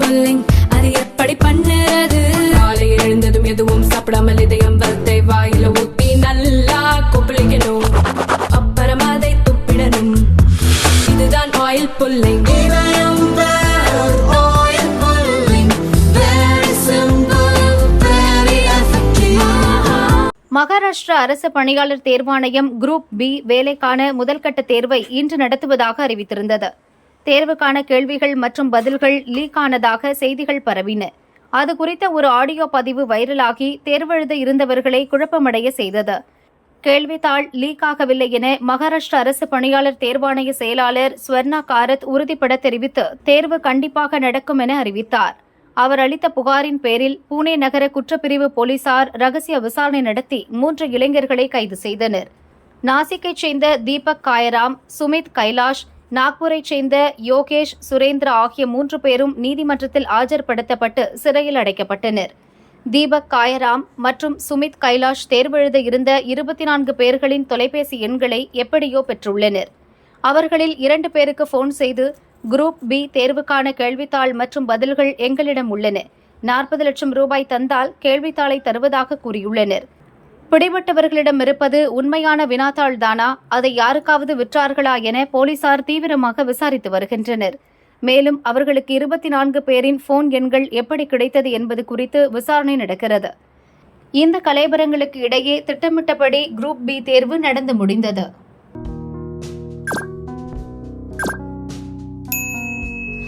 Pulling அது எப்படி பண்ணுறது? காலையில் எழுந்ததும் எதுவும் சாப்பிடாமல் இதயம் வளர்த்தை வாயில ஊத்தி நல்லா கொப்பளிக்கணும், அப்புறம் அதை துப்பிடணும். இதுதான் ஆயில் புல்லிங். மகாராஷ்டிரா அரசு பணியாளர் தேர்வாணையம் குரூப் பி வேலைக்கான முதல்கட்ட தேர்வை இன்று நடத்துவதாக அறிவித்திருந்தது. தேர்வுக்கான கேள்விகள் மற்றும் பதில்கள் லீக் ஆனதாக செய்திகள் பரவின. அது குறித்த ஒரு ஆடியோ பதிவு வைரலாகி தேர்வெழுத இருந்தவர்களை குழப்பமடைய செய்தது. கேள்வித்தாள் லீக் ஆகவில்லை என மகாராஷ்டிரா அரசு பணியாளர் தேர்வாணைய செயலாளர் ஸ்வர்ணா காரத் உறுதிபட தெரிவித்து தேர்வு கண்டிப்பாக நடக்கும் என அறிவித்தார். அவர் அளித்த புகாரின் பேரில் புனே நகர குற்றப்பிரிவு போலீசார் ரகசிய விசாரணை நடத்தி 3 இளைஞர்களை கைது செய்தனர். நாசிக்கைச் சேர்ந்த தீபக் காயராம், சுமித் கைலாஷ், நாக்பூரைச் சேர்ந்த யோகேஷ் சுரேந்திரா ஆகிய 3 பேரும் நீதிமன்றத்தில் ஆஜர்படுத்தப்பட்டு சிறையில் அடைக்கப்பட்டனர். தீபக் காயராம் மற்றும் சுமித் கைலாஷ் தேர்வெழுத இருந்த 24 பேர்களின் தொலைபேசி எண்களை எப்படியோ பெற்றுள்ளனர். அவர்களில் 2 பேருக்கு போன் செய்து குரூப் பி தேர்வுக்கான கேள்வித்தாள் மற்றும் பதில்கள் எங்களிடம் உள்ளன, 40 லட்சம் ரூபாய் தந்தால் கேள்வித்தாளை தருவதாக கூறியுள்ளனர். பிடிபட்டவர்களிடம் இருப்பது உண்மையான வினாத்தாள் தானா, அதை யாருக்காவது விற்றார்களா என போலீசார் தீவிரமாக விசாரித்து வருகின்றனர். மேலும் அவர்களுக்கு 24 பேரின் போன் எண்கள் எப்படி கிடைத்தது என்பது குறித்து விசாரணை நடக்கிறது. இந்த கலவரங்களுக்கு இடையே திட்டமிட்டபடி குரூப் பி தேர்வு நடந்து முடிந்தது.